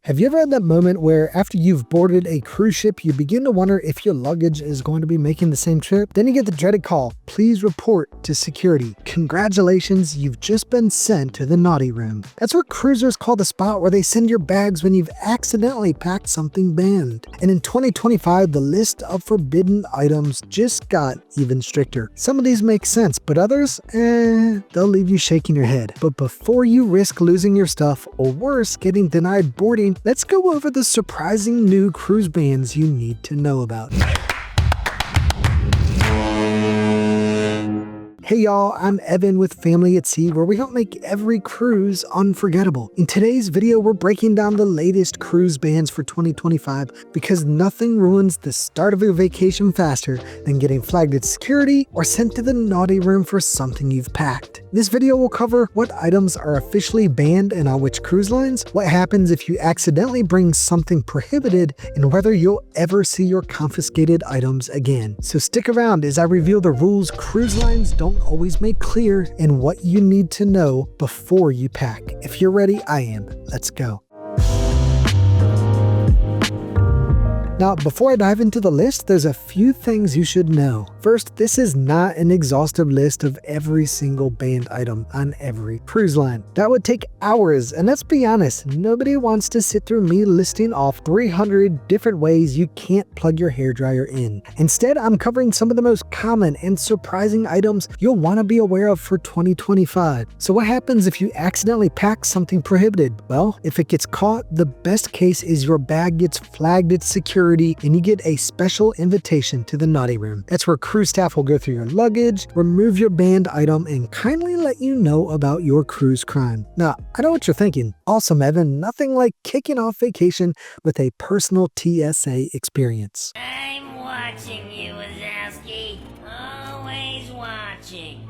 Have you ever had that moment where after you've boarded a cruise ship, you begin to wonder if your luggage is going to be making the same trip? Then you get the dreaded call, please report to security. Congratulations, you've just been sent to the naughty room. That's what cruisers call the spot where they send your bags when you've accidentally packed something banned. And in 2025, the list of forbidden items just got even stricter. Some of these make sense, but others, they'll leave you shaking your head. But before you risk losing your stuff, or worse, getting denied boarding, let's go over the surprising new cruise bans you need to know about. Hey y'all, I'm Evan with Family at Sea, where we help make every cruise unforgettable. In today's video, we're breaking down the latest cruise bans for 2025 because nothing ruins the start of your vacation faster than getting flagged at security or sent to the naughty room for something you've packed. This video will cover what items are officially banned and on which cruise lines, what happens if you accidentally bring something prohibited, and whether you'll ever see your confiscated items again. So stick around as I reveal the rules cruise lines don't always make clear and what you need to know before you pack. If you're ready, I am. Let's go. Now, before I dive into the list, there's a few things you should know. First, this is not an exhaustive list of every single banned item on every cruise line. That would take hours, and let's be honest, nobody wants to sit through me listing off 300 different ways you can't plug your hairdryer in. Instead, I'm covering some of the most common and surprising items you'll want to be aware of for 2025. So what happens if you accidentally pack something prohibited? Well, if it gets caught, the best case is your bag gets flagged at security and you get a special invitation to the naughty room. That's where cruise staff will go through your luggage, remove your banned item, and kindly let you know about your cruise crime. Now, I know what you're thinking. Awesome, Evan. Nothing like kicking off vacation with a personal TSA experience. I'm watching you, Wazowski. Always watching.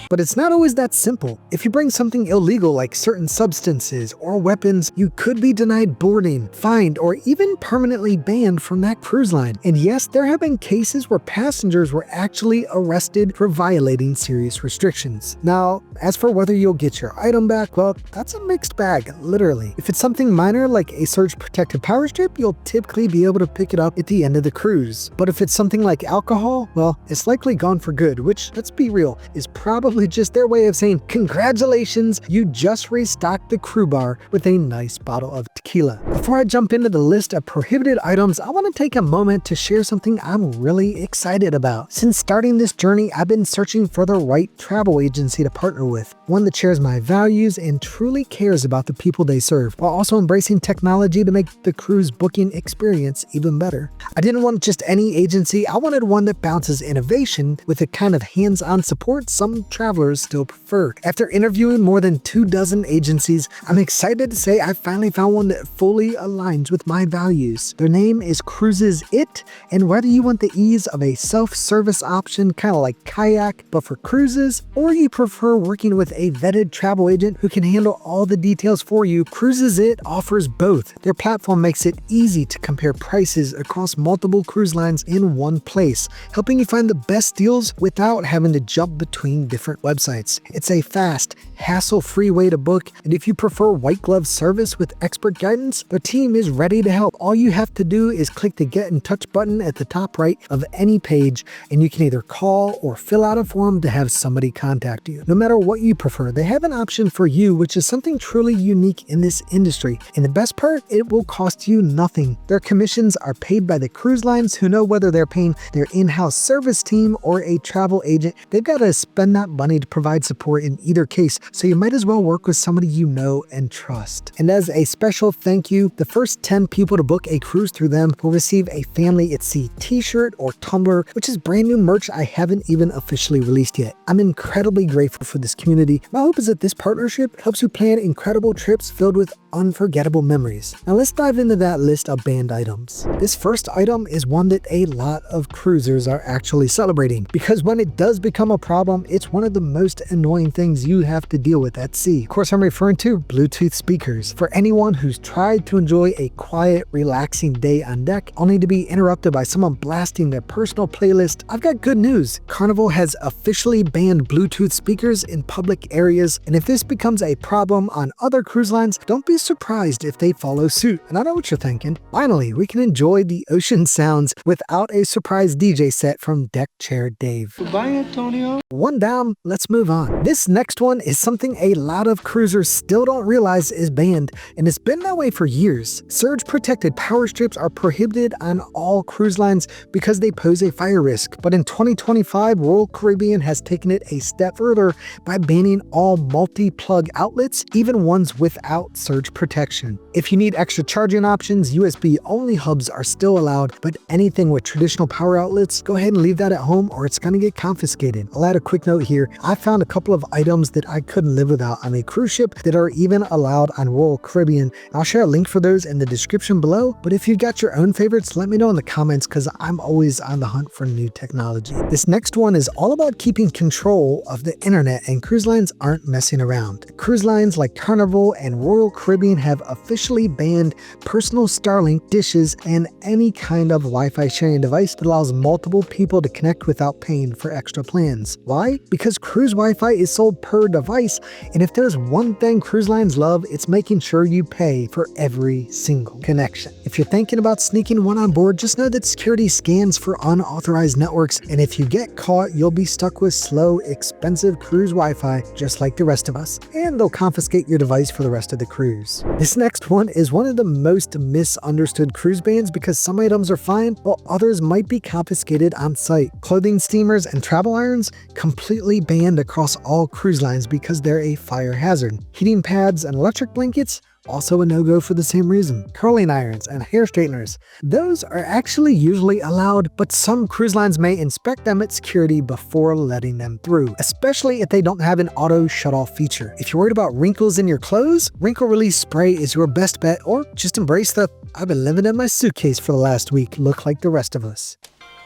But it's not always that simple. If you bring something illegal like certain substances or weapons, you could be denied boarding, fined, or even permanently banned from that cruise line. And yes, there have been cases where passengers were actually arrested for violating serious restrictions. Now, as for whether you'll get your item back, well, that's a mixed bag, literally. If it's something minor like a surge protective power strip, you'll typically be able to pick it up at the end of the cruise. But if it's something like alcohol, well, it's likely gone for good, which, let's be real, is probably just their way of saying, congratulations, you just restocked the crew bar with a nice bottle of tequila. Before I jump into the list of prohibited items, I want to take a moment to share something I'm really excited about. Since starting this journey, I've been searching for the right travel agency to partner with, one that shares my values and truly cares about the people they serve, while also embracing technology to make the cruise booking experience even better. I didn't want just any agency, I wanted one that balances innovation with the kind of hands-on support some travelers still prefer. After interviewing more than 24 agencies, I'm excited to say I finally found one that fully aligns with my values. Their name is Cruises It, and whether you want the ease of a self-service option kind of like Kayak but for cruises, or you prefer working with a vetted travel agent who can handle all the details for you, Cruises It offers both. Their platform makes it easy to compare prices across multiple cruise lines in one place, helping you find the best deals without having to jump between different websites. It's a fast, hassle-free way to book, and if you prefer white glove service with expert guidance, their team is ready to help. All you have to do is click the Get in Touch button at the top right of any page, and you can either call or fill out a form to have somebody contact you. No matter what you prefer, they have an option for you, which is something truly unique in this industry. And the best part, it will cost you nothing. Their commissions are paid by the cruise lines, who know whether they're paying their in-house service team or a travel agent. They've got to spend that money to provide support in either case, so you might as well work with somebody you know and trust. And as a special thank you, the first 10 people to book a cruise through them will receive a Family at Sea t-shirt or tumbler, which is brand new merch I haven't even officially released yet. I'm incredibly grateful for this community. My hope is that this partnership helps you plan incredible trips filled with unforgettable memories. Now let's dive into that list of banned items. This first item is one that a lot of cruisers are actually celebrating, because when it does become a problem, it's one of the most annoying things you have to deal with at sea. Of course, I'm referring to Bluetooth speakers. For anyone who's tried to enjoy a quiet, relaxing day on deck, only to be interrupted by someone blasting their personal playlist, I've got good news. Carnival has officially banned Bluetooth speakers in public areas, and if this becomes a problem on other cruise lines, don't be surprised if they follow suit. And I know what you're thinking. Finally, we can enjoy the ocean sounds without a surprise DJ set from Deck Chair Dave. Goodbye, Antonio. One down, let's move on. This next one is something a lot of cruisers still don't realize is banned, and it's been that way for years. Surge-protected power strips are prohibited on all cruise lines because they pose a fire risk. But in 2025, Royal Caribbean has taken it a step further by banning all multi-plug outlets, even ones without surge protection. If you need extra charging options, USB-only hubs are still allowed, but anything with traditional power outlets, go ahead and leave that at home or it's going to get confiscated. I'll add a quick note here. I found a couple of items that I couldn't live without on a cruise ship that are even allowed on Royal Caribbean. I'll share a link for those in the description below, but if you've got your own favorites, let me know in the comments because I'm always on the hunt for new technology. This next one is all about keeping control of the internet, and cruise lines aren't messing around. Cruise lines like Carnival and Royal Caribbean have officially banned personal Starlink dishes and any kind of Wi-Fi sharing device that allows multiple people to connect without paying for extra plans. Why? Because cruise Wi-Fi is sold per device, and if there's one thing cruise lines love, it's making sure you pay for every single connection. If you're thinking about sneaking one on board, just know that security scans for unauthorized networks, and if you get caught, you'll be stuck with slow, expensive cruise Wi-Fi just like the rest of us, and they'll confiscate your device for the rest of the cruise. This next one is one of the most misunderstood cruise bans because some items are fine, while others might be confiscated on site. Clothing steamers and travel irons completely banned across all cruise lines because they're a fire hazard. Heating pads and electric blankets also a no-go for the same reason. Curling irons and hair straighteners, those are actually usually allowed, but some cruise lines may inspect them at security before letting them through, especially if they don't have an auto shut-off feature. If you're worried about wrinkles in your clothes, wrinkle release spray is your best bet, or just embrace the "I've been living in my suitcase for the last week" look like the rest of us.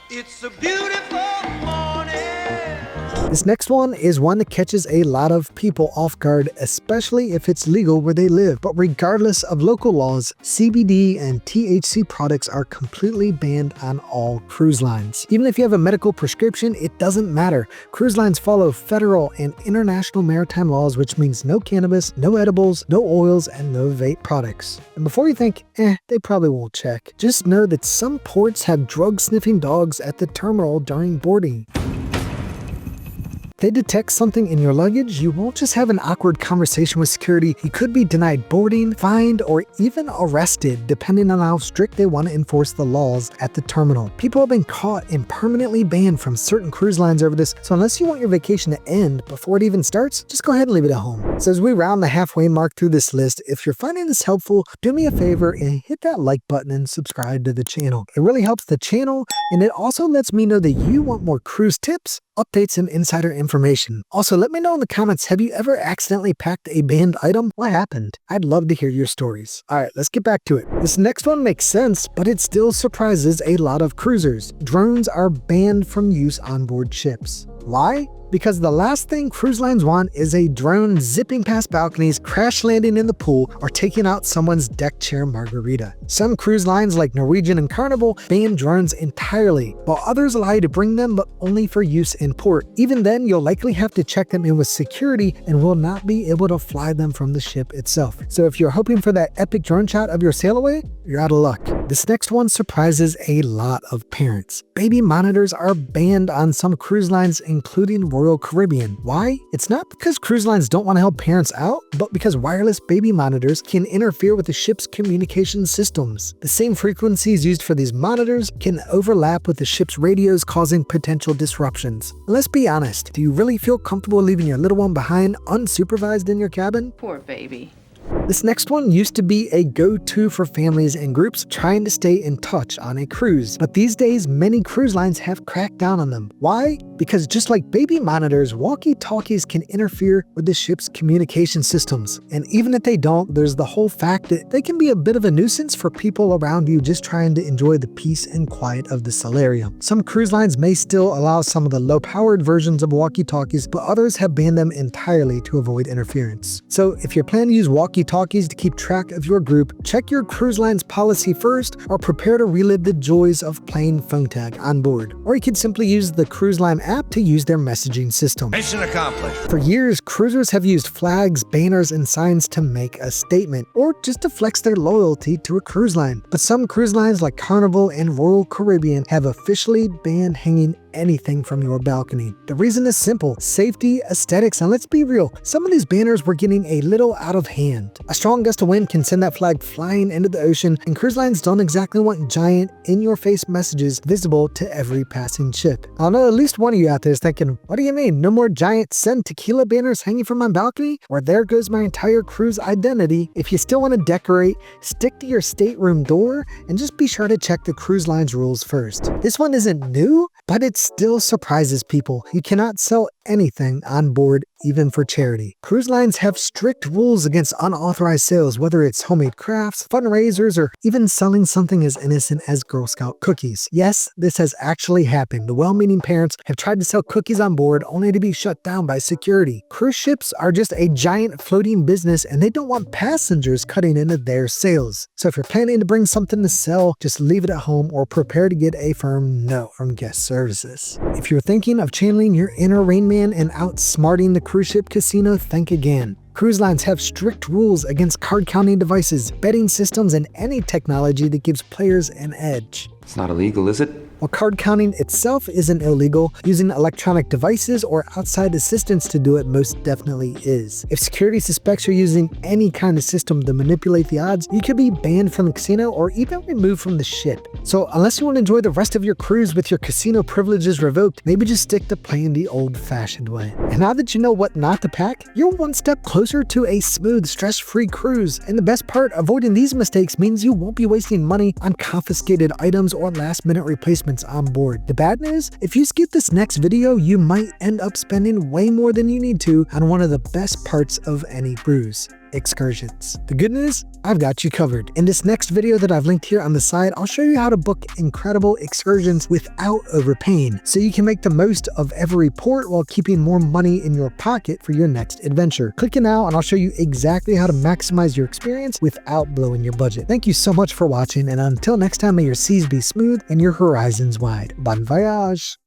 It's a beautiful morning. This next one is one that catches a lot of people off guard, especially if it's legal where they live. But regardless of local laws, CBD and THC products are completely banned on all cruise lines. Even if you have a medical prescription, it doesn't matter. Cruise lines follow federal and international maritime laws, which means no cannabis, no edibles, no oils, and no vape products. And before you think, they probably won't check, just know that some ports have drug-sniffing dogs at the terminal during boarding. If they detect something in your luggage, you won't just have an awkward conversation with security. You could be denied boarding, fined, or even arrested, depending on how strict they want to enforce the laws at the terminal. People have been caught and permanently banned from certain cruise lines over this, so unless you want your vacation to end before it even starts, just go ahead and leave it at home. So as we round the halfway mark through this list, if you're finding this helpful, do me a favor and hit that like button and subscribe to the channel. It really helps the channel, and it also lets me know that you want more cruise tips, updates, and insider information. Also, let me know in the comments, have you ever accidentally packed a banned item? What happened? I'd love to hear your stories. Alright, let's get back to it. This next one makes sense, but it still surprises a lot of cruisers. Drones are banned from use on board ships. Why? Because the last thing cruise lines want is a drone zipping past balconies, crash landing in the pool, or taking out someone's deck chair margarita. Some cruise lines like Norwegian and Carnival ban drones entirely, while others allow you to bring them but only for use in port. Even then, you'll likely have to check them in with security and will not be able to fly them from the ship itself. So if you're hoping for that epic drone shot of your sail away, you're out of luck. This next one surprises a lot of parents. Baby monitors are banned on some cruise lines, including Royal Caribbean. Why? It's not because cruise lines don't want to help parents out, but because wireless baby monitors can interfere with the ship's communication systems. The same frequencies used for these monitors can overlap with the ship's radios, causing potential disruptions. Let's be honest, do you really feel comfortable leaving your little one behind unsupervised in your cabin? Poor baby. This next one used to be a go-to for families and groups trying to stay in touch on a cruise, but these days many cruise lines have cracked down on them. Why? Because just like baby monitors, Walkie Talkies can interfere with the ship's communication systems. And even if they don't, there's the whole fact that they can be a bit of a nuisance for people around you just trying to enjoy the peace and quiet of the solarium. Some cruise lines may still allow some of the low-powered versions of Walkie Talkies, but others have banned them entirely to avoid interference. So if you plan to use Walkie Talkies to keep track of your group, check your cruise line's policy first, or prepare to relive the joys of playing phone tag on board. Or you could simply use the cruise line app to use their messaging system. Mission accomplished. For years, cruisers have used flags, banners, and signs to make a statement, or just to flex their loyalty to a cruise line. But some cruise lines like Carnival and Royal Caribbean have officially banned hanging anything from your balcony. The reason is simple: safety, aesthetics, and let's be real, some of these banners were getting a little out of hand. A strong gust of wind can send that flag flying into the ocean, and cruise lines don't exactly want giant, in-your-face messages visible to every passing ship. I know at least one of you out there is thinking, what do you mean, no more giant send tequila banners hanging from my balcony? Or there goes my entire cruise identity. If you still want to decorate, stick to your stateroom door, and just be sure to check the cruise line's rules first. This one isn't new, but it still surprises people. You cannot sell anything on board, even for charity. Cruise lines have strict rules against unauthorized sales, whether it's homemade crafts, fundraisers, or even selling something as innocent as Girl Scout cookies. Yes, this has actually happened. The well-meaning parents have tried to sell cookies on board only to be shut down by security. Cruise ships are just a giant floating business, and they don't want passengers cutting into their sales. So if you're planning to bring something to sell, just leave it at home or prepare to get a firm no from guest services. If you're thinking of channeling your inner Rain Man and outsmarting the cruise ship casino, think again. Cruise lines have strict rules against card counting devices, betting systems, and any technology that gives players an edge. It's not illegal, is it? While card counting itself isn't illegal, using electronic devices or outside assistance to do it most definitely is. If security suspects you're using any kind of system to manipulate the odds, you could be banned from the casino or even removed from the ship. So unless you want to enjoy the rest of your cruise with your casino privileges revoked, maybe just stick to playing the old-fashioned way. And now that you know what not to pack, you're one step closer to a smooth, stress-free cruise. And the best part, avoiding these mistakes means you won't be wasting money on confiscated items or last-minute replacements on board. The bad news, if you skip this next video, you might end up spending way more than you need to on one of the best parts of any cruise: excursions. The good news, I've got you covered. In this next video that I've linked here on the side, I'll show you how to book incredible excursions without overpaying, so you can make the most of every port while keeping more money in your pocket for your next adventure. Click it now and I'll show you exactly how to maximize your experience without blowing your budget. Thank you so much for watching, and until next time, may your seas be smooth and your horizons wide. Bon voyage!